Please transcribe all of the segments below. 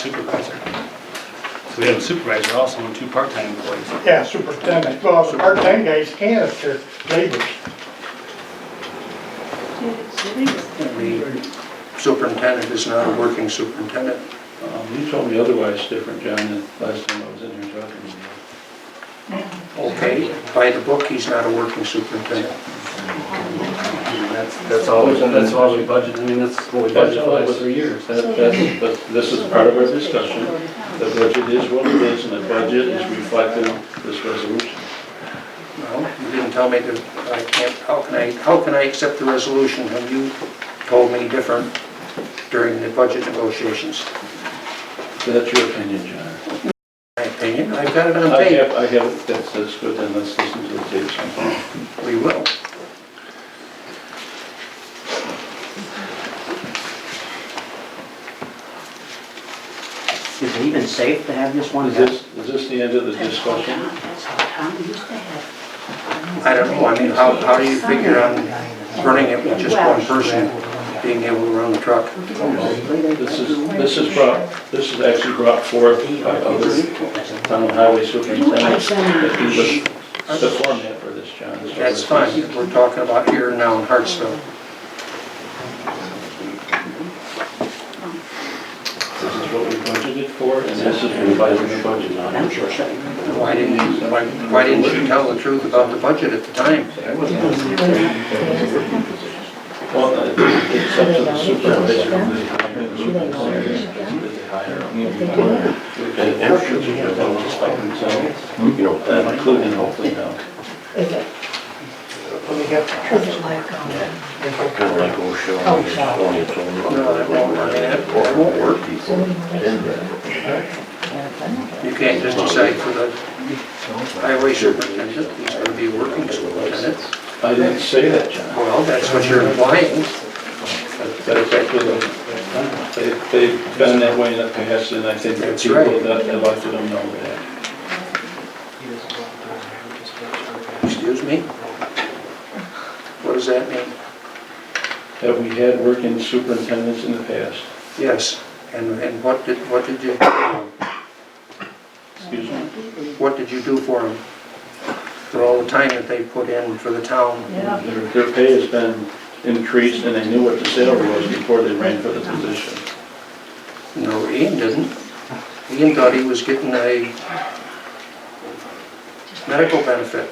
supervisor. So we have a supervisor also and 2 part-time employees. Yeah, superintendent. Well, the part-time guys can if they're laborers. The superintendent is not a working superintendent. You told me otherwise different, John, the last time I was in here talking to you. Okay, by the book, he's not a working superintendent. That's all we budget, I mean, that's what we That's budget all for over 3 years. But this is part of our discussion. The budget is what it is, and the budget is reflected in this resolution. No, you didn't tell me that I can't, how can I accept the resolution when you told me different during the budget negotiations? That's your opinion, John. My opinion, I've got it on I tape. have it, that's good, then let's listen to the tape sometime. We will. Is it even safe to have this one? Is this the end of the discussion? That's how Tom used to have. I don't know, I mean, how do you figure on running it with just one person being able to run the truck? This is actually brought forth by other town highway superintendents that give us the format for this, John. So That's fine, we're talking about here and now in Hartsville. This is what we budgeted for, and this is revising the budget on it. Why didn't you tell the truth about the budget at the time? Well, it's up to the supervisor. And options are just like themselves, including hopefully now. When they get Is it like, Kind of like OSHA, only it's only. No, that won't, I mean, that won't work. You can't just decide for the highway superintendent, he's gonna be a working superintendent. I didn't say that, John. Well, that's what you're implying. That's actually, they've been that way in the past, and I think the That's people right. that elected them know that. Excuse me? What does that mean? Have we had working superintendents in the past? Yes, and what did you, Excuse me? what did you do for them? For all the time that they put in for the town? Their pay has been increased, and they knew what the salary was before they ran for the position. No, Ian didn't. Ian thought he was getting a medical benefit.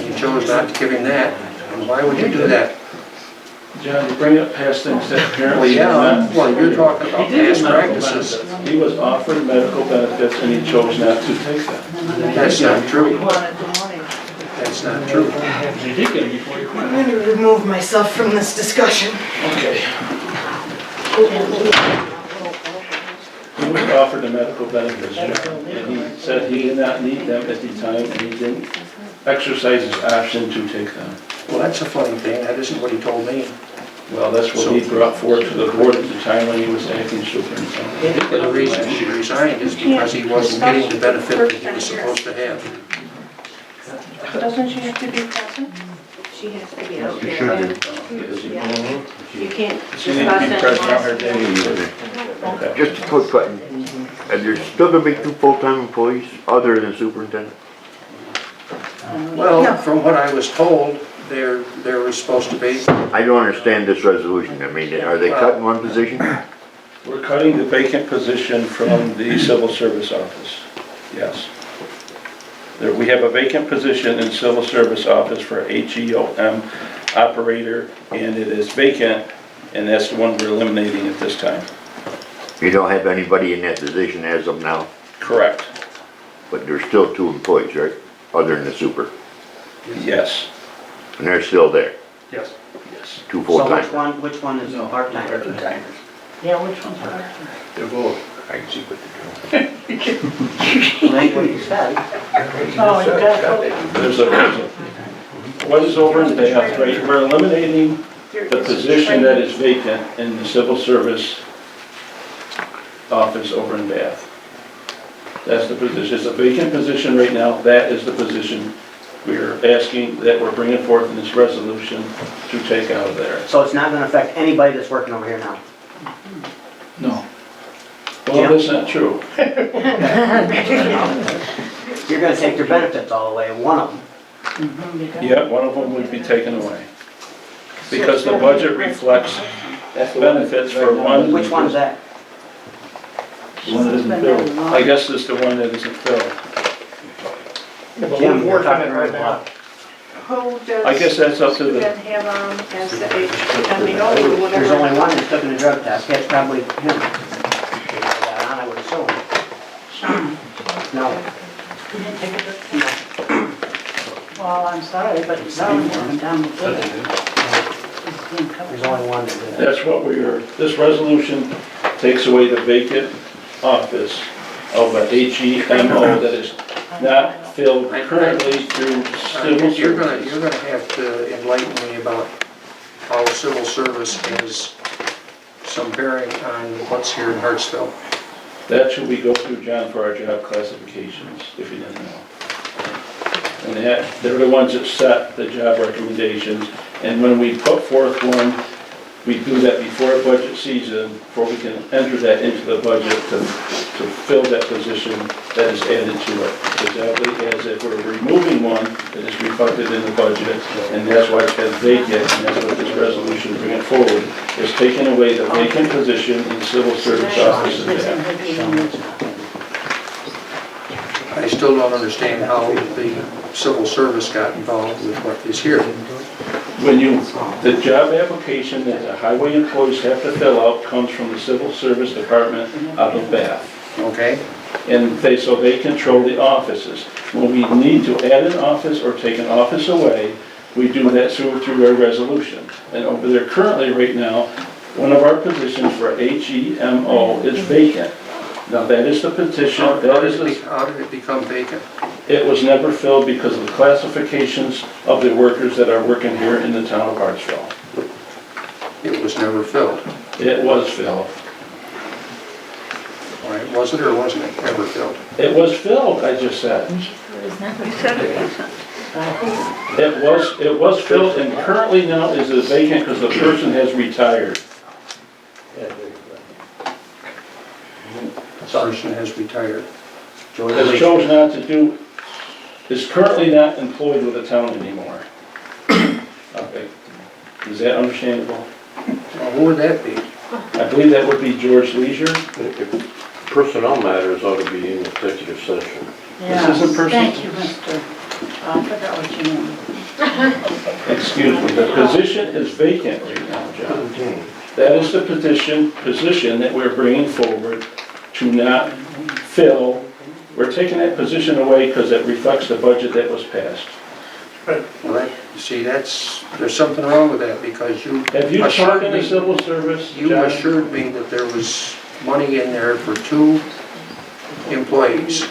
You chose not to give him that, and why would you do that? John, you bring up past things that Well, apparently... yeah, well, you're talking about He did past have medical practices. benefits. He was offered medical benefits, and he chose not to take them. That's not true. wanted the money. That's not true. You did get it before you quit. I'm gonna remove myself from this discussion. Okay. He was offered the medical benefits, John, and he said he did not need them at the time, and he didn't exercise his option to take them. Well, that's a funny thing, that isn't what he told me. Well, that's what he brought forward to the board at the time when he was acting superintendent. The reason he resigned is because he wasn't getting the benefit that he was supposed to have. Doesn't she have to be present? She has to be out You there. should You can't She needs to be present on her day. Okay. Just a quick question. And there's still gonna be 2 full-time employees other than superintendent? Well, from what I was told, there was supposed to be. I don't understand this resolution. I mean, are they cutting one position? We're cutting the vacant position from the civil service office, yes. We have a vacant position in civil service office for HEOM operator, and it is vacant, and that's the one we're eliminating at this time. You don't have anybody in that position as of now, Correct, but there's still 2 employees, right? Other than the super. yes, And they're still there, Yes. yes. 2 So full-time. which one is part-time? Yeah, which one's better? They're both. I can see what they're doing. Well, ain't what you said. Oh, you got it. There's a, what is over in Bath, right, we're eliminating the position that is vacant in the civil service office over in Bath. That's the position, it's a vacant position right now, that is the position we're asking, that we're bringing forth in this resolution to take out of there. So it's not gonna affect anybody that's working over here now? No. Jim? Well, that's not true. You're gonna take their benefits all away, one of them. Yeah, one of them would be taken away. Because the budget reflects benefits for one. Which one's that? One that isn't filled. I guess it's the one that isn't filled. But Jim, we're you're working talking it right now. about. Who does? I guess that's up to Then the, have, as the HMO or whatever. There's only one that's taking the drug test, that's probably him. Take that on, I would assume. No. You didn't take a look? Well, I'm sorry, but it's not working down the road. There's only one that did it. that's what we are, this resolution takes away the vacant office of a HEMO that is not filled currently through civil You're services. gonna have to enlighten me about how civil service has some bearing on what's here in Hartsville. That should we go through, John, for our job classifications, if you didn't know. And they're the ones that set the job recommendations, and when we put forth one, we do that before budget season, before we can enter that into the budget to fill that position that is added to it. Exactly as if we're removing one that is reflected in the budget, and that's why it's been vacant, and that's what this resolution bringing forward, is taking away the vacant position in the civil service office and that. I still don't understand how the civil service got involved with what is here. When the job application that the highway employees have to fill out comes from the civil service department out of Bath. Okay? And so they control the offices. When we need to add an office or take an office away, we do that through our resolution. And over there currently, right now, one of our positions for HEMO is vacant. Now, that is the petition, How that is how did it become vacant? it was never filled because of the classifications of the workers that are working here in the town of Hartsville. It was never filled. It was filled. All right, was it or wasn't it ever filled? It was filled, I just said. You said it wasn't. It was filled and currently now is a vacant because the person has retired. The person has retired. Has chose not to do, is currently not employed with the town anymore. Okay, is that understandable? Well, who would that be? I believe that would be George Leisure. Personnel matters ought to be in executive session. Yeah, isn't personal. thank you, Mr. I forgot what you meant. Excuse me, the position is vacant right now, John. That is the position that we're bringing forward to not fill. We're taking that position away because it reflects the budget that was passed. Well, see, there's something wrong with that because you Have you assured talked in the me, civil service, you John? assured me that there was money in there for 2 employees.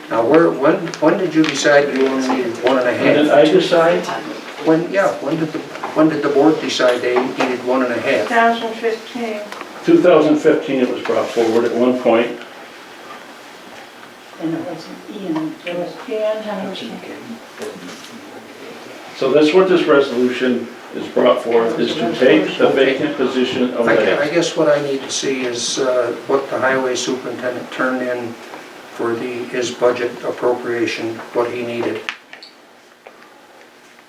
Now, when did you decide you only needed 1.5? When did I decide? When did the board decide they needed 1.5? 2015. 2015 it was brought forward at one point. And it wasn't Ian, it was Ian Henderson. So that's what this resolution is brought forth, is to take the vacant position I away. guess what I need to see is what the highway superintendent turned in for his budget appropriation, what he needed.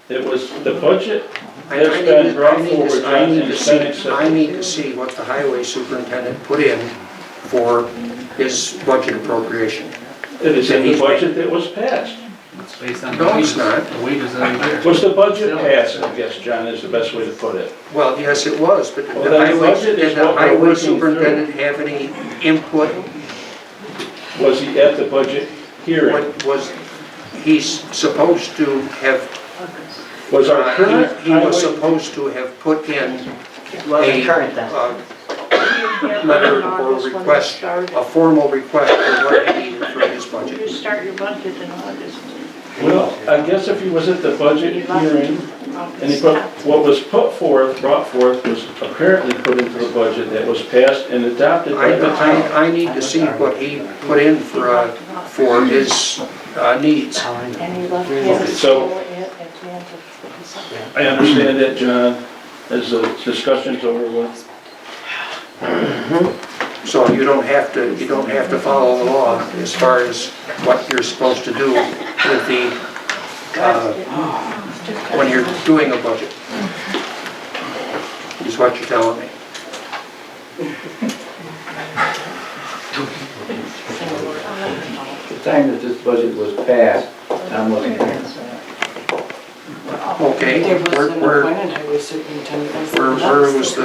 It was, the budget I has need been to- brought I need to- forward, I John, need and to it's been see- I accepted. need to see what the highway superintendent put in for his budget appropriation. It is in the budget that was passed. It's based on No, it's not. The wages that are there. Was the budget passed, I guess, John, is the best way to put it. Well, yes, it was, but Well, then the budget is did the what we're highway working superintendent have any input? Was he at the budget hearing? What was, he's supposed to have, Was our current he was highway, supposed to have put in It wasn't current then. letter or request, a formal request for what he needed for his You budget. start your budget in August. well, I guess if he was at the budget hearing, and he put, what was brought forth was apparently put into the budget that was passed and adopted by the town. I need to see what he put in for his needs. And he left his So- at the end of December. I understand that, John, as the discussion's over with. So you don't have to follow the law as far as what you're supposed to do with the, when you're doing a budget. Is what you're telling me. The time that this budget was passed, Tom wasn't here. Okay, There was where, an where, appointed highway superintendent. where was the,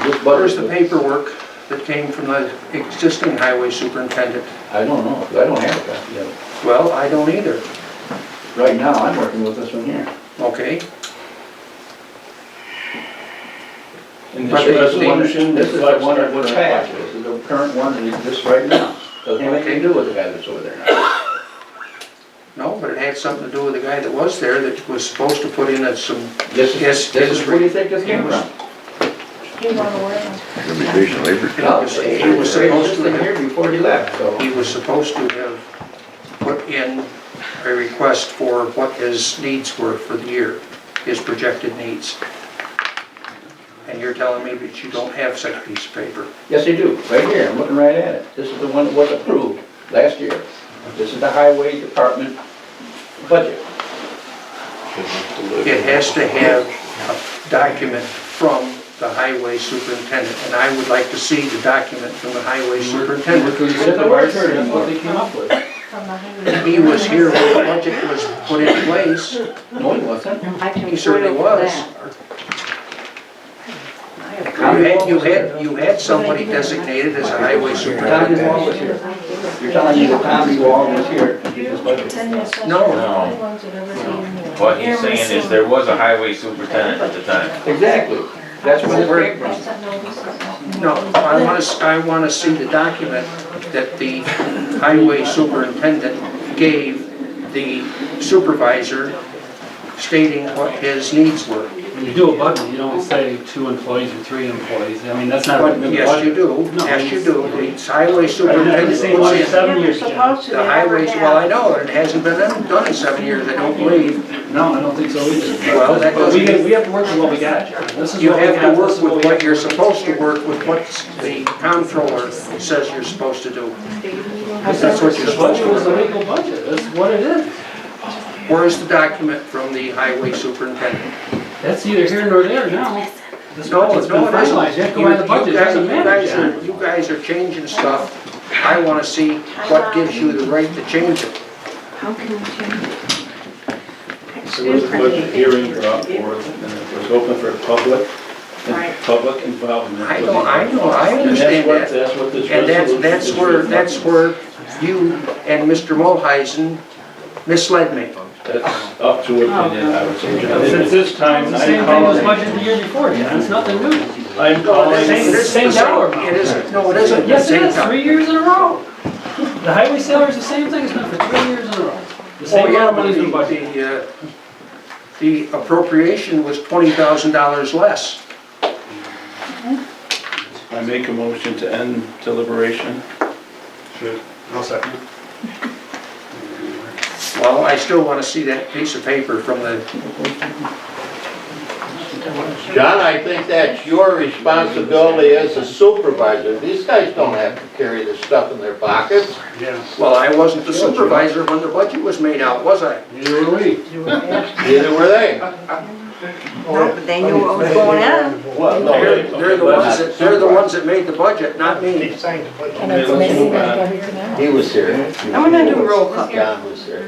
This where's the budget, paperwork that came from the existing highway superintendent? I don't know, 'cause I don't have a copy of it. Well, I don't either. Right now, I'm working with this one here. Okay, And But this they- resolution This is the reflects one our that was current passed, budget. this is the current one that exists right now. Doesn't have anything to do with the guy that's over there now. no, but it had something to do with the guy that was there that was supposed to put in some, This Yes, is, this is, yes. where do you think this came Yes. from? He won away. Limitation labor. No, he was supposed to been here before he left, so. he was supposed to have put in a request for what his needs were for the year, his projected needs. And you're telling me that you don't have such a piece of paper? Yes, they do, right here, I'm looking right at it. This is the one that was approved last year. This is the highway department budget. It has to have a document from the highway superintendent, and I would like to see the document from the highway superintendent. What they came up with. From the highway. He was here when the budget was put in place. No, he wasn't. I can He certainly quote was. that. I have You had somebody designated as a highway Tommy superintendent. Wall was here. You're telling me that Tommy Wall was here to do this budget? No. What he's saying is there was a highway superintendent at the time. Exactly. That's where it came from. No, I want to see the document that the highway superintendent gave the supervisor stating what his needs were. When you do a budget, you don't say 2 employees or 3 employees. I mean, that's not written in the Yes, budget. you do. No, Yes, you it's- do. The highway superintendent same puts budget in 7 You're years, John. supposed to. the they never highways, have. well, I know, it hasn't been done in 7 years, I don't believe. No, I don't think so either. Well, that But we doesn't- we have to work with what we got, John. This is You what we have to got, this work is with we what have you're to work supposed to work with, what the comptroller says you're supposed to do. That's what you're The supposed budget to was do. a legal budget, that's what it is. Where's the document from the highway superintendent? That's either here nor there now. This No, budget's been no, it isn't. finalized, you have to go by the budget, it doesn't matter, John. You guys are changing stuff. I want to see what gives you the right to change it. How can we change it? There was a budget hearing brought forth, and it was open for public, Right. and public involvement. I know, I And understand that. that's what this And resolution that's is where reflecting. you and Mr. Mulheisen misled me. That's up to opinion, I would say. And at this time, It's the I'm same thing as calling, budget the year before, John, it's nothing new. I'm It calling, is Same the dollar amount. It isn't, no, it isn't the Yes, it same is, time. 3 years in a row. The highway salary is the same thing, it's been for 3 years in a row. The Oh, same yeah, amount of but money's been budgeted. the appropriation was $20,000 less. I make a motion to end deliberation. Sure. I'll second. Well, I still want to see that piece of paper from the, John, I think that's your responsibility as a supervisor. These guys don't have to carry this stuff in their pockets. Yeah. well, I wasn't the supervisor when the budget was made out, was I? Neither were we. Neither were they. No, but they knew what was going on. Well, no, They're the ones that made the budget, not me. They signed the budget. And it's missing, I got here now. he was here. I'm gonna do roll call. John was here.